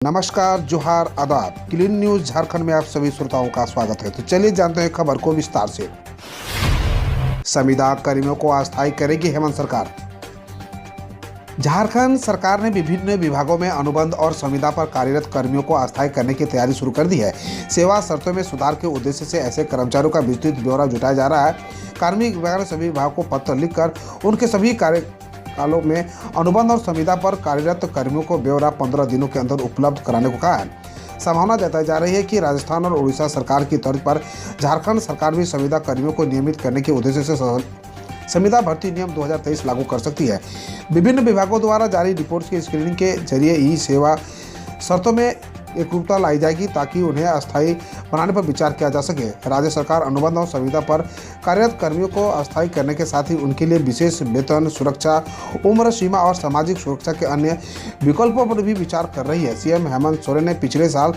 नमस्कार, जोहार, आदाब। क्लीन न्यूज झारखंड में आप सभी श्रोताओं का स्वागत है। तो चलिए जानते हैं खबर को विस्तार से। संविदा कर्मियों को अस्थायी करेगी हेमंत सरकार। झारखंड सरकार ने विभिन्न विभागों में अनुबंध और संविदा पर कार्यरत कर्मियों को अस्थायी करने की तैयारी शुरू कर दी है। सेवा शर्तों में सुधार के उद्देश्य से ऐसे कर्मचारियों का विस्तृत ब्यौरा जुटाया जा रहा है। कार्मिक विभाग ने सभी विभागों को पत्र लिखकर उनके सभी कार्यकालों में अनुबंध और संविदा पर कार्यरत कर्मियों को ब्यौरा 15 दिनों के अंदर उपलब्ध कराने को कहा है। संभावना जताई जा रही है कि राजस्थान और उड़ीसा सरकार की तर्ज पर झारखंड सरकार भी संविदा कर्मियों को नियमित करने के उद्देश्य से संविदा भर्ती नियम 2023 लागू कर सकती है। विभिन्न विभागों द्वारा जारी रिपोर्ट्स की स्क्रीनिंग के जरिए ई सेवा शर्तों में एकरूपता लाई जाएगी ताकि उन्हें अस्थायी बनाने पर विचार किया जा सके। राज्य सरकार अनुबंध और संविदा पर कार्यरत कर्मियों को अस्थायी करने के साथ ही उनके लिए विशेष वेतन, सुरक्षा, उम्र सीमा और सामाजिक सुरक्षा के अन्य विकल्पों पर भी विचार कर रही है। सीएम हेमंत सोरेन ने पिछले साल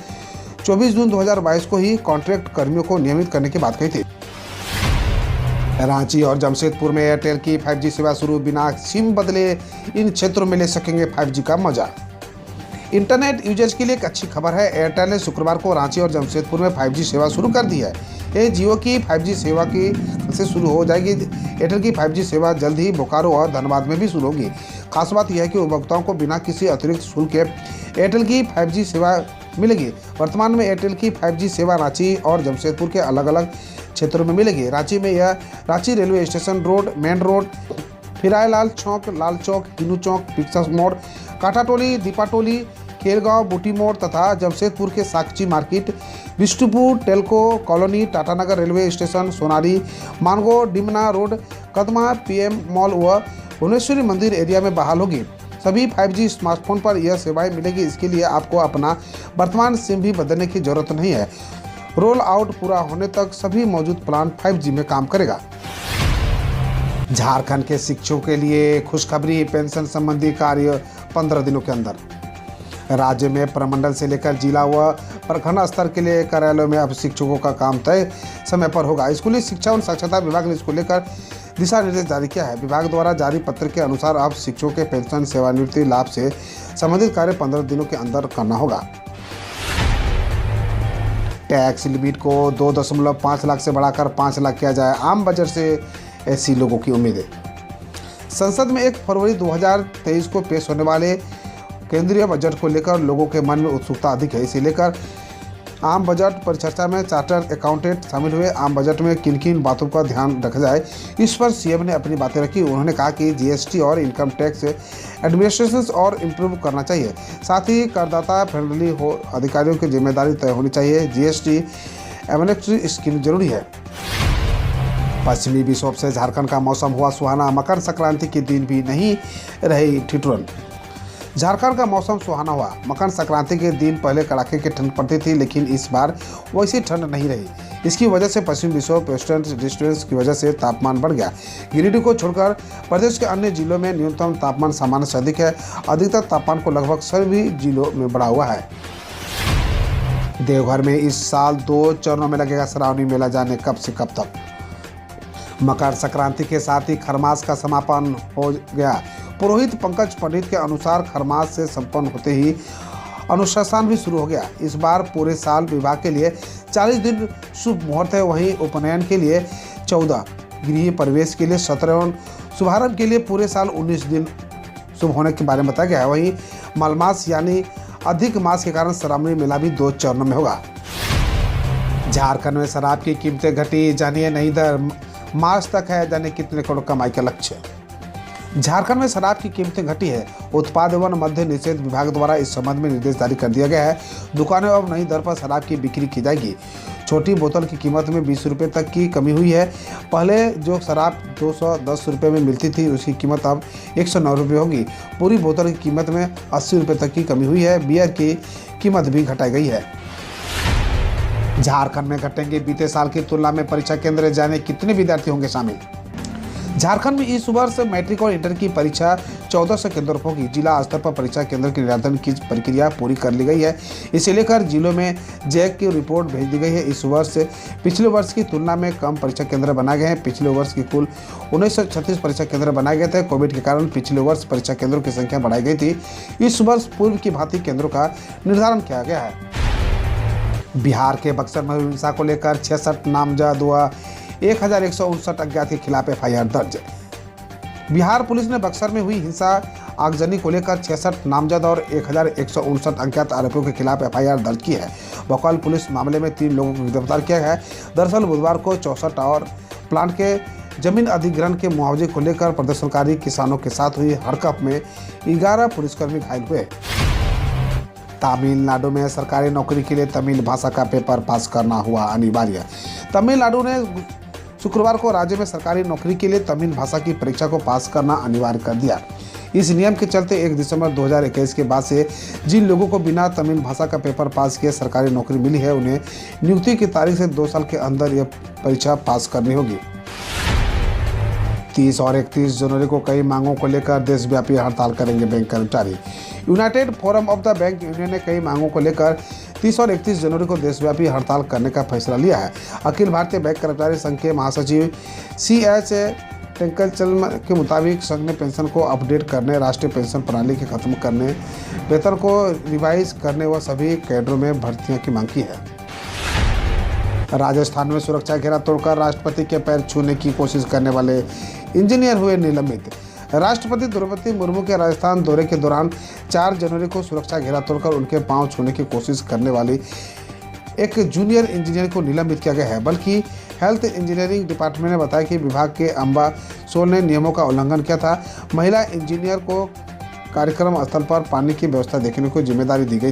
24 जून 2022 को ही कॉन्ट्रैक्ट कर्मियों को नियमित करने की बात कही थी। रांची और जमशेदपुर में एयरटेल की 5G सेवा शुरू। बिना सिम बदले इन क्षेत्रों में ले सकेंगे 5G का मजा। इंटरनेट यूजर्स के लिए एक अच्छी खबर है। एयरटेल ने शुक्रवार को रांची और जमशेदपुर में 5G सेवा शुरू कर दी है। ये जियो की 5G सेवा की से शुरू हो जाएगी। एयरटेल की 5G सेवा जल्द ही बोकारो और धनबाद में भी शुरू होगी। खास बात यह है कि उपभोक्ताओं को बिना किसी अतिरिक्त शुल्क के एयरटेल की 5G सेवा मिलेगी। वर्तमान में एयरटेल की 5G सेवा रांची और जमशेदपुर के अलग अलग क्षेत्रों में मिलेगी। रांची में यह Ranchi railway station road, main road, Firayalal Chowk, Lal Chowk, Hinoo Chowk, picture Mor, Katatoli, Dipatoli, Khelgaon, Booti Mor तथा जमशेदपुर के Sakchi market, Vishnupur, Telco colony, Tatanagar railway station, Sonari, Mango, Dimna road, Kadma, PM mall व भुवनेश्वरी मंदिर एरिया में बहाल होगी। सभी 5G स्मार्टफोन पर यह सेवाएं मिलेगी। इसके लिए आपको अपना वर्तमान सिम भी बदलने की जरूरत नहीं है। रोल आउट पूरा होने तक सभी मौजूद प्लान 5G में काम करेगा। झारखंड के शिक्षकों के लिए खुशखबरी। पेंशन संबंधी कार्य 15 दिनों के अंदर। राज्य में प्रमंडल से लेकर जिला व प्रखंड स्तर के लिए कार्यालयों में अब शिक्षकों का काम तय समय पर होगा। स्कूली शिक्षा और साक्षरता विभाग ने इसको लेकर दिशा निर्देश जारी किया है। विभाग द्वारा जारी पत्र के अनुसार अब शिक्षकों के पेंशन सेवानिवृत्ति लाभ से संबंधित कार्य 15 दिनों के अंदर करना होगा। टैक्स लिमिट को 2.5 लाख से बढ़ाकर 5 लाख किया जाए। आम बजट से ऐसी लोगों की उम्मीदें। संसद में 1 फरवरी 2023 को पेश होने वाले केंद्रीय बजट को लेकर लोगों के मन में उत्सुकता अधिक है। इसे लेकर आम बजट परिचर्चा में चार्टर्ड अकाउंटेंट शामिल हुए। आम बजट में किन किन बातों का ध्यान रखा जाए, इस पर सीएम ने अपनी बातें रखी। उन्होंने कहा कि GST और इनकम टैक्स एडमिनिस्ट्रेशन और इम्प्रूव करना चाहिए। साथ ही करदाता फ्रेंडली हो, अधिकारियों की जिम्मेदारी तय होनी चाहिए। GST एमनेस्टी स्कीम जरूरी है। पश्चिमी विक्षोभ से झारखंड का मौसम हुआ सुहाना। मकर संक्रांति के दिन भी नहीं रही ठिठुरन। झारखंड का मौसम सुहाना हुआ। मकर संक्रांति के दिन पहले कड़ाके की ठंड पड़ती थी, लेकिन इस बार वैसी ठंड नहीं रही। इसकी वजह से पश्चिमी विक्षोभ वेस्टर्न डिस्टर्बेंस की वजह से तापमान बढ़ गया। गिरिडीह को छोड़कर प्रदेश के अन्य जिलों में न्यूनतम तापमान सामान्य से अधिक है। अधिकतम तापमान को लगभग सभी जिलों में बढ़ा हुआ है। देवघर में इस साल 2 चरणों में लगेगा श्रावणी मेला। जाने कब से कब तक। मकर संक्रांति के साथ ही खरमास का समापन हो गया। पुरोहित पंकज पंडित के अनुसार खरमास से संपन्न होते ही अनुशासन भी शुरू हो गया। इस बार पूरे साल विवाह के लिए 40 दिन शुभ मुहूर्त है। वहीं उपनयन के लिए 14, गृह प्रवेश के लिए 17, शुभारंभ के लिए पूरे साल 19 दिन शुभ होने के बारे में बताया गया है। वहीं मलमास यानी अधिक मास के कारण श्रावणी मेला भी 2 चरणों में होगा। झारखंड में शराब की कीमतें घटी। जानिए नई दर। मार्च तक है जाने कितने करोड़ कमाई का लक्ष्य। झारखंड में शराब की कीमतें घटी है। उत्पाद एवं मद्य निषेध विभाग द्वारा इस संबंध में निर्देश जारी कर दिया गया है। दुकानें अब नई दर पर शराब की बिक्री की जाएगी। छोटी बोतल की कीमत में 20 रुपये तक की कमी हुई है। पहले जो शराब 210 रुपये में मिलती थी, उसकी कीमत अब 109 रुपये होगी। पूरी बोतल की कीमत में 80 रुपये तक की कमी हुई है। बियर की कीमत भी घटाई गई है। झारखंड में घटेंगे बीते साल की तुलना में परीक्षा केंद्र। जाने कितने विद्यार्थी होंगे शामिल। झारखंड में इस वर्ष मैट्रिक और इंटर की परीक्षा 1400 केंद्रों पर होगी। जिला स्तर पर परीक्षा केंद्र के निर्धारण की प्रक्रिया पूरी कर ली गई है। इसे लेकर जिलों में जैक की रिपोर्ट भेज दी गई है। इस वर्ष पिछले वर्ष की तुलना में कम परीक्षा केंद्र बनाए गए हैं। पिछले वर्ष की कुल 1936 परीक्षा केंद्र बनाए गए थे। कोविड के कारण पिछले वर्ष परीक्षा केंद्रों की संख्या बढ़ाई गई थी। इस वर्ष पूर्व की भांति केंद्रों का निर्धारण किया गया है। बिहार के बक्सर में हिंसा को लेकर 66 नामजद व 1159 अज्ञात के खिलाफ एफआईआर दर्ज। बिहार पुलिस ने बक्सर में हुई हिंसा आगजनी को लेकर 66 नामजद और 1159 अज्ञात आरोपियों के खिलाफ एफआईआर दर्ज की है। भोपाल पुलिस मामले में 3 लोगों को गिरफ्तार किया है। दरअसल बुधवार को 64 टावर प्लांट के जमीन अधिग्रहण के मुआवजे को लेकर प्रदर्शनकारी किसानों के साथ हुई हड़कंप में 11 पुलिसकर्मी घायल हुए। तमिलनाडु में सरकारी नौकरी के लिए तमिल भाषा का पेपर पास करना हुआ अनिवार्य। तमिलनाडु ने शुक्रवार को राज्य में सरकारी नौकरी के लिए तमिल भाषा की परीक्षा को पास करना अनिवार्य कर दिया। इस नियम के चलते 1 दिसंबर 2021 के बाद से जिन लोगों को बिना तमिल भाषा का पेपर पास किए सरकारी नौकरी मिली है, उन्हें नियुक्ति की तारीख से 2 साल के अंदर यह परीक्षा पास करनी होगी। 30 और 31 जनवरी को कई मांगों को लेकर देशव्यापी हड़ताल करेंगे बैंक कर्मचारी। United forum of the bank union ने कई मांगों को लेकर 30 और 31 जनवरी को देशव्यापी हड़ताल करने का फैसला लिया है। अखिल भारतीय बैंक कर्मचारी संघ के महासचिव CH टेंकलचल के मुताबिक संघ ने पेंशन को अपडेट करने, राष्ट्रीय पेंशन प्रणाली के खत्म करने, वेतन को रिवाइज करने व सभी कैडरों में भर्तियां की मांग की है। राजस्थान में सुरक्षा घेरा तोड़कर राष्ट्रपति के पैर छूने की कोशिश करने वाले इंजीनियर हुए निलंबित। राष्ट्रपति द्रौपदी मुर्मू के राजस्थान दौरे के दौरान 4 जनवरी को सुरक्षा घेरा तोड़कर उनके पांव छूने की कोशिश करने वाली एक जूनियर इंजीनियर को निलंबित किया गया है। बल्कि हेल्थ इंजीनियरिंग डिपार्टमेंट ने बताया कि विभाग के अंबा सोल ने नियमों का उल्लंघन किया था। महिला इंजीनियर को कार्यक्रम स्थल पर पानी की व्यवस्था देखने को जिम्मेदारी दी गई